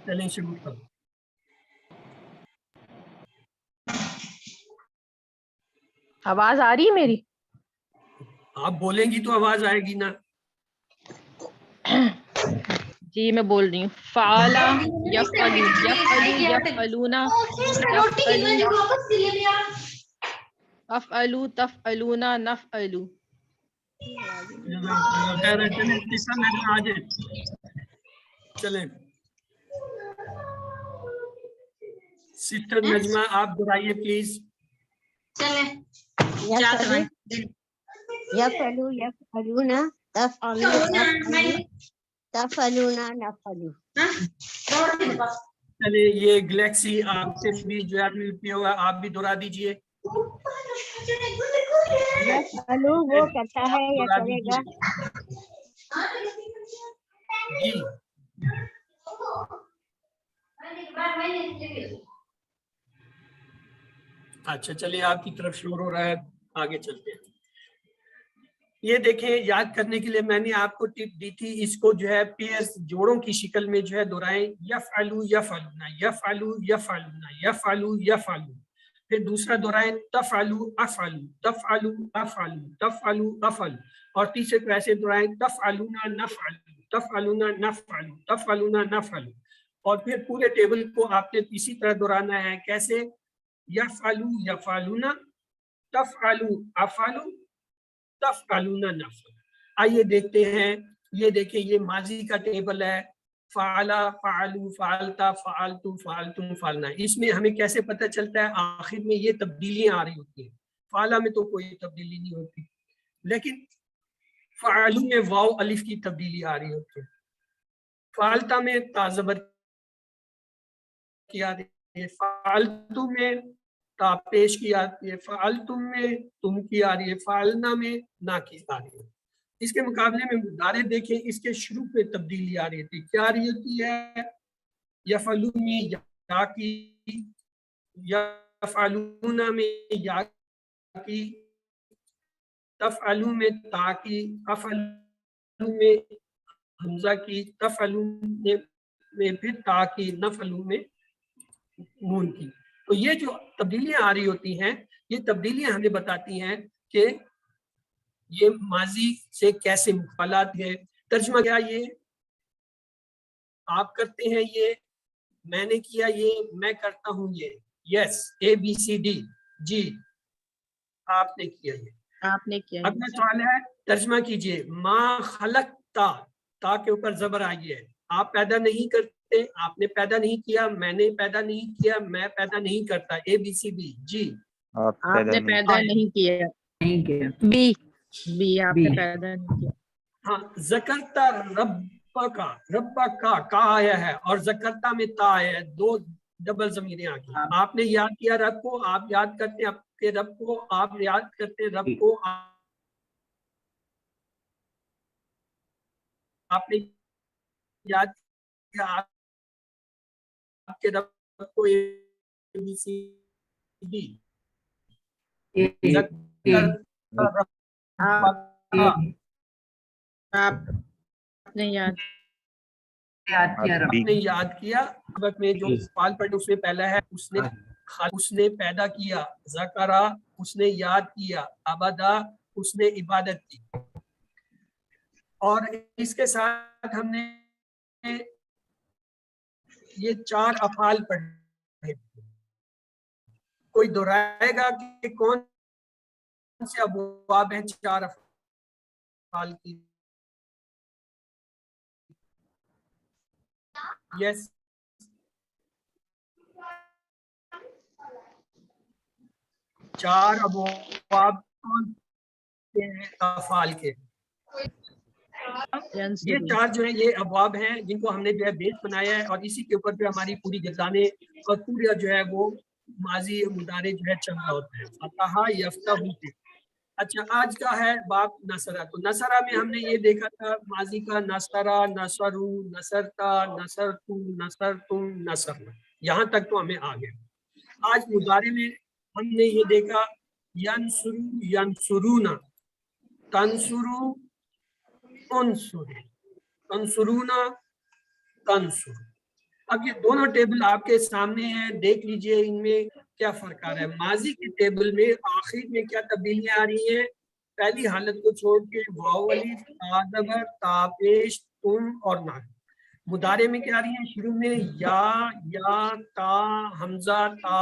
چلیں شگفتہ. آواز آ رہی ہے میری؟ آپ بولیں گی تو آواز آئے گی نا. جی میں بول رہی ہوں. فعلا، یفعلو، یفعلو، یفعلونا، یفعلو، افعلو، تفعلونا، نفعلو. چلیں سسٹر نجمہ آپ دہرائیے پلیز. یفعلو، یفعلون، تفعلو، تفعلو، تفعلون، نفعلو. چلے یہ گلیکسی آپ سے بھی جو ہے ملتی ہوگا، آپ بھی دہرا دیجئے. یفعلو وہ کرتا ہے یا کرے گا. جی اچھا چلیے آپ کی طرف شور ہو رہا ہے, آگے چلتے ہیں. یہ دیکھیں یاد کرنے کے لیے میں نے آپ کو ٹپ دی تھی, اس کو جو ہے پیئرز جوڑوں کی شکل میں جو ہے دہرائیں, یفعلو یفعلونا یفعلو یفعلونا یفعلو یفعلو, پھر دوسرا دہرائیں تفعلو افعلو تفعلو افعلو تفعلو افعلو, اور تیسرے کو ایسے دہرائیں تفعلونا نفعلو تفعلونا نفعلو تفعلونا نفعلو, اور پھر پورے ٹیبل کو آپ نے اسی طرح دہرانا ہے. کیسے؟ یفعلو یفعلونا تفعلو افعلو تفعلون نفعل. آئیے دیکھتے ہیں, یہ دیکھیں یہ ماضی کا ٹیبل ہے, فعلا فعلو فعلتا فعلتو فعلتم فعلنا. اس میں ہمیں کیسے پتہ چلتا ہے؟ آخر میں یہ تبدیلیاں آ رہی ہوتی ہیں. فعلا میں تو کوئی تبدیلی نہیں ہوتی, لیکن فعلو میں واو الف کی تبدیلی آ رہی ہوتی ہے. فعلتا میں تا زبر کی آ رہی ہے, فعلتو میں تا پیش کی آتی ہے, فعلتم میں تم کی آ رہی ہے, فعلنا میں نا کی آ رہی ہے. اس کے مقابلے میں مضارع دیکھیں, اس کے شروع پہ تبدیلی آ رہی تھی. کیا آ رہی ہوتی ہے؟ یفعلون میں یا کی, یفعلون میں یا کی, تفعلون میں تا کی, افعلون میں حمزہ کی, تفعلون میں پھر تا کی, نفعلون میں نون کی. تو یہ جو تبدیلیاں آ رہی ہوتی ہیں, یہ تبدیلیاں ہمیں بتاتی ہیں کہ یہ ماضی سے کیسے مخالات ہے. ترجمہ کیا؟ یہ آپ کرتے ہیں, یہ میں نے کیا, یہ میں کرتا ہوں, یہ یس اے بی سی ڈی, جی آپ نے کیا, یہ آپ نے کیا. اگلا سوال ہے, ترجمہ کیجئے. ما خلقتا, تا کے اوپر زبر آئی ہے. آپ پیدا نہیں کرتے, آپ نے پیدا نہیں کیا, میں نے پیدا نہیں کیا, میں پیدا نہیں کرتا. اے بی سی ڈی, جی آپ نے پیدا نہیں کیا. نہیں کیا. بی بی آپ نے پیدا نہیں کیا. ہاں, ذکرتا رب کا, رب کا آیا ہے, اور ذکرتا میں تا آیا ہے, دو ڈبل ضمیریں آ گئی. آپ نے یاد کیا رب کو, آپ یاد کرتے ہیں آپ کے رب کو, آپ یاد کرتے ہیں رب کو, آپ نے یاد کیا آپ کے رب کو. اے بی سی ڈی, آپ نے یاد آپ نے یاد کیا. وقت میں جو سوال پڑھے اس میں پہلا ہے اس نے پیدا کیا, ذکرا اس نے یاد کیا, عبدا اس نے عبادت کی. اور اس کے ساتھ ہم نے یہ چار افعال پڑھے. کوئی دہرائے گا کہ کون سے ابواب ہیں چار افعال کی؟ یس, چار ابواب کون سے ہیں افعال کے؟ یہ چار جو ہیں یہ ابواب ہیں جن کو ہم نے جو ہے بیس بنایا ہے, اور اسی کے اوپر جو ہماری پوری گردانیں اور پورا جو ہے وہ ماضی مضارع جو ہے چل رہا ہوتا ہے. فتح یفتح. اچھا, آج کا ہے باب نصرہ. تو نصرہ میں ہم نے یہ دیکھا تھا ماضی کا نصرہ, نصرو, نصرتا, نصرتو, نصرتم, نصرنا, یہاں تک تو ہمیں آ گیا. آج مضارع میں ہم نے یہ دیکھا ینصرو ینصرونا, تنصرو انصرو, تنصرونا تنصرو. اب یہ دونوں ٹیبل آپ کے سامنے ہیں, دیکھ لیجئے ان میں کیا فرق آ رہا ہے. ماضی کے ٹیبل میں آخر میں کیا تبدیلیاں آ رہی ہیں؟ پہلی حالت کو چھوڑ کے واو الف, تا زبر, تا پیش, تم اور نا. مضارع میں کیا آ رہی ہیں؟ شروع میں یا تا, حمزہ, تا,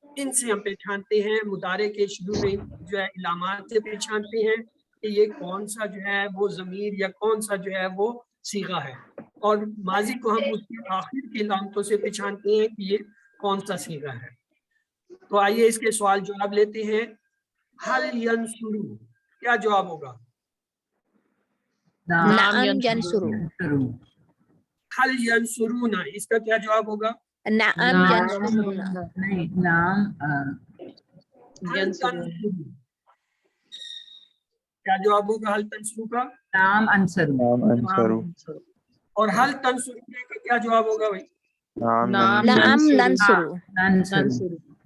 ان سے ہم پہچانتے ہیں. مضارع کے شروع میں جو ہے علامات سے پہچانتے ہیں کہ یہ کون سا جو ہے وہ ضمیر یا کون سا جو ہے وہ صیغہ ہے, اور ماضی کو ہم اس کے آخر کی علامتوں سے پہچانتے ہیں کہ یہ کون سا صیغہ ہے. تو آئیے اس کے سوال جواب لیتے ہیں. حل ینصرو, کیا جواب ہوگا؟ نعم ینصرو. حل ینصرونا, اس کا کیا جواب ہوگا؟ نعم ینصرونا. نہیں, نام حل تنصرو, کیا جواب ہوگا حل تنصرو کا؟ نام انصرو. اور حل تنصرو کا کیا جواب ہوگا بھائی؟ نعم ننصرو.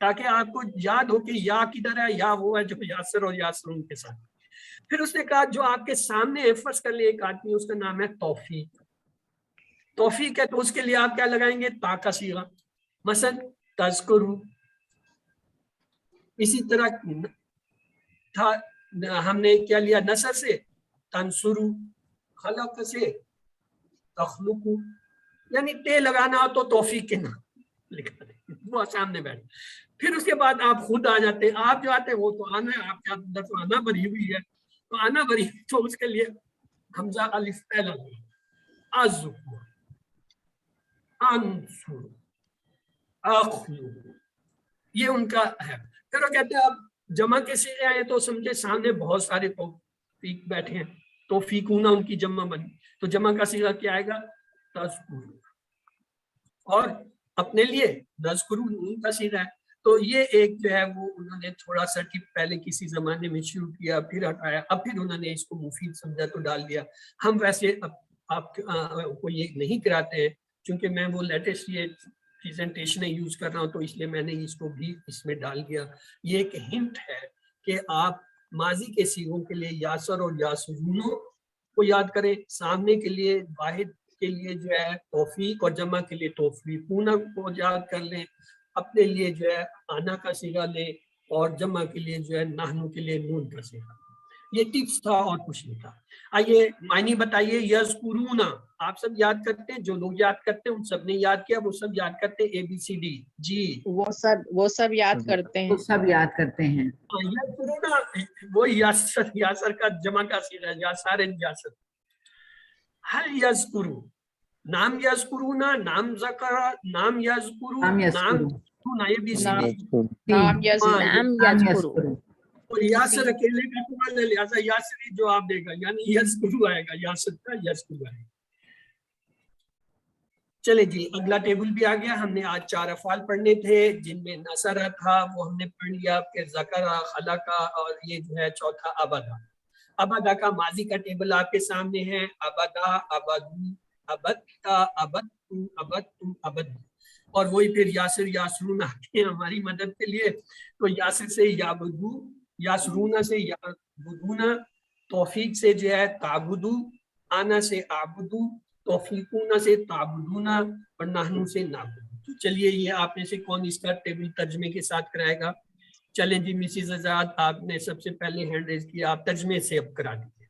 تاکہ آپ کو یاد ہو کہ یا کدھر ہے، یا وہ ہے جو یاسر اور یاسرون کے ساتھ. پھر اس نے کہا جو آپ کے سامنے ہے، فرض کر لیں ایک آدمی، اس کا نام ہے توفیق. توفیق ہے تو اس کے لیے آپ کیا لگائیں گے؟ تا کا صیغہ. مثلا تذکرو. اسی طرح تھا ہم نے کیا لیا نصر سے، تنصرو. خلق سے تخلقو. یعنی تے لگانا ہو تو توفیق کے نام لکھا دیں، وہ سامنے بیٹھ. پھر اس کے بعد آپ خود آ جاتے ہیں. آپ جو آتے ہیں وہ تو آنا ہے، آپ کے اندر تو آنا بھری ہوئی ہے، تو آنا بھری تو اس کے لیے حمزہ الف پہلا ازکو انصر اخلو، یہ ان کا ہے. پھر وہ کہتے ہیں اب جمع کے صیغے آئے تو سمجھے سامنے بہت سارے توفیق بیٹھے ہیں، توفیقونا ان کی جمع بنی، تو جمع کا صیغہ کیا آئے گا؟ تذکرون. اور اپنے لیے نذکرون ان کا صیغہ ہے. تو یہ ایک جو ہے وہ انہوں نے تھوڑا سا پہلے کسی زمانے میں شروع کیا، پھر ہٹایا، اب پھر انہوں نے اس کو مفید سمجھا تو ڈال دیا. ہم ویسے آپ کو یہ نہیں کراتے ہیں چونکہ میں وہ لیٹسٹ یہ پریزنٹیشنیں یوز کر رہا ہوں، تو اس لیے میں نے اس کو بھی اس میں ڈال دیا. یہ ایک ہنٹ ہے کہ آپ ماضی کے صیغوں کے لیے یاسر اور یاسرونوں کو یاد کریں، سامنے کے لیے واحد کے لیے جو ہے توفیق اور جمع کے لیے توفیقون کو یاد کر لیں، اپنے لیے جو ہے آنا کا صیغہ لیں، اور جمع کے لیے جو ہے نحنو کے لیے نون کا صیغہ. یہ ٹپس تھا اور کچھ نہیں تھا. آئیے معنی بتائیے. یذکرون آپ سب یاد کرتے ہیں، جو لوگ یاد کرتے ہیں ان سب نے یاد کیا، وہ سب یاد کرتے ہیں ABCD. جی وہ سب یاد کرتے ہیں. وہ سب یاد کرتے ہیں. یذکرون وہ یاسر کا جمع کا صیغہ ہے، یاسر یاسر. ہل یذکرو نام یذکرونا، نام ذکر، نام یذکرو، نام نام یذکرو، ABCD. نام یذکر. نام نام یذکرو. یذکرو. اور یاسر اکیلے کا سوال ہے، لہٰذا یاسری جواب دے گا، یعنی یذکرو آئے گا، یاسر کا یذکرو آئے گا. چلے جی اگلا ٹیبل بھی آ گیا. ہم نے آج 4 افعال پڑھنے تھے جن میں نصرہ تھا، وہ ہم نے پڑھ لیا، پھر ذکرہ، خلقہ، اور یہ جو ہے چوتھا ابدا. ابدا کا ماضی کا ٹیبل آپ کے سامنے ہے. ابدا، ابدو، ابدتا، ابدتو، ابدتم، ابد. اور وہی پھر یاسر یاسرون آتے ہیں ہماری مدد کے لیے. تو یاسر سے یابدو، یاسرون سے یابدونا، توفیق سے جو ہے تعبدو، آنا سے آبدو، توفیقونا سے تعبدونا، اور نحنو سے نعبدو. تو چلیے یہ آپ میں سے کون اس کا ٹیبل ترجمے کے ساتھ کرائے گا؟ چلیں جی مسز آزاد آپ نے سب سے پہلے ہینڈ ریز کیا، آپ ترجمے سے اب کرا دیجیے.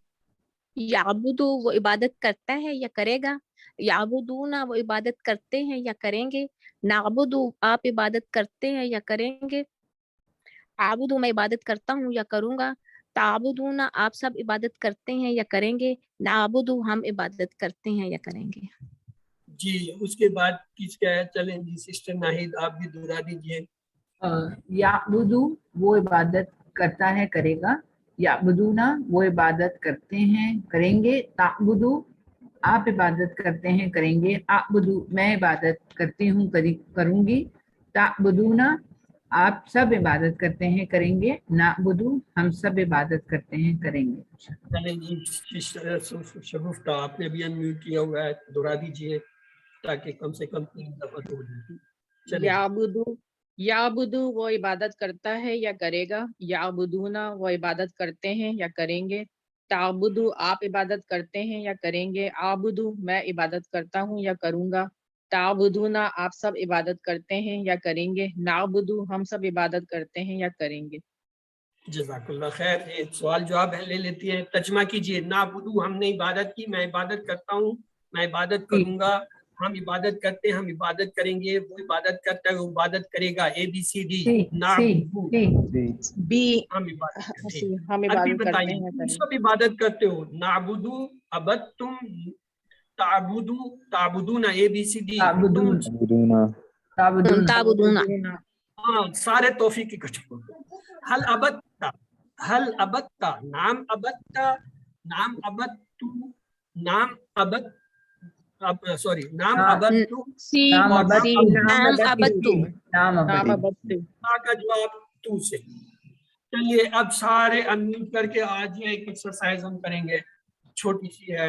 یعبدو وہ عبادت کرتا ہے یا کرے گا. یعبدونا وہ عبادت کرتے ہیں یا کریں گے. نعبدو آپ عبادت کرتے ہیں یا کریں گے. عابدو میں عبادت کرتا ہوں یا کروں گا. تعبدونا آپ سب عبادت کرتے ہیں یا کریں گے. نعبدو ہم عبادت کرتے ہیں یا کریں گے. جی اس کے بعد کس کا ہے؟ چلیں جی سسٹر ناہید آپ بھی دہرا دیجیے. یعبدو وہ عبادت کرتا ہے کرے گا. یعبدونا وہ عبادت کرتے ہیں کریں گے. تعبدو آپ عبادت کرتے ہیں کریں گے. اعبدو میں عبادت کرتی ہوں کروں گی. تعبدونا آپ سب عبادت کرتے ہیں کریں گے. نعبدو ہم سب عبادت کرتے ہیں کریں گے. چلیں جی سسٹر شگفتہ آپ نے بھی انمیوٹ کیا ہوا ہے، دہرا دیجیے تاکہ کم سے کم 3 دفعہ تو ہو جائے. چلیں یعبدو وہ عبادت کرتا ہے یا کرے گا. یعبدونا وہ عبادت کرتے ہیں یا کریں گے. تعبدو آپ عبادت کرتے ہیں یا کریں گے. عابدو میں عبادت کرتا ہوں یا کروں گا. تعبدونا آپ سب عبادت کرتے ہیں یا کریں گے. نعبدو ہم سب عبادت کرتے ہیں یا کریں گے. جزاک اللہ خیر. ایک سوال جواب لے لیتی ہیں، ترجمہ کیجیے. نعبدو ہم نے عبادت کی، میں عبادت کرتا ہوں، میں عبادت کروں گا. ہم عبادت کرتے ہیں، ہم عبادت کریں گے. وہ عبادت کرتا ہے، وہ عبادت کرے گا. ABCD. نعبدو بی ہم عبادت کرتے ہیں. ہم عربی عبادت کرتے بتائیے ہیں تم سب عبادت کرتے ہو. نعبدو، عبدتم، تعبدو، تعبدون. ABCD. تعبدونا ہاں سارے توفیق اکٹھے ہو. حل ابدتا، حل ابدتا، نام ابدتا، نام ابدتو، نام ابد سوری نام ابدتو، سی اور نام ابدتو. نام ابدتو. کا جواب تو سے. چلیے اب سارے انمیوٹ کر کے آج یہ ایک ایکسرسائز ہم کریں گے، چھوٹی سی ہے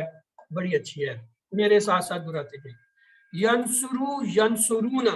بڑی اچھی ہے، میرے ساتھ ساتھ دہراتے گئے. ینصرو، ینصرونا.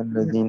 الذين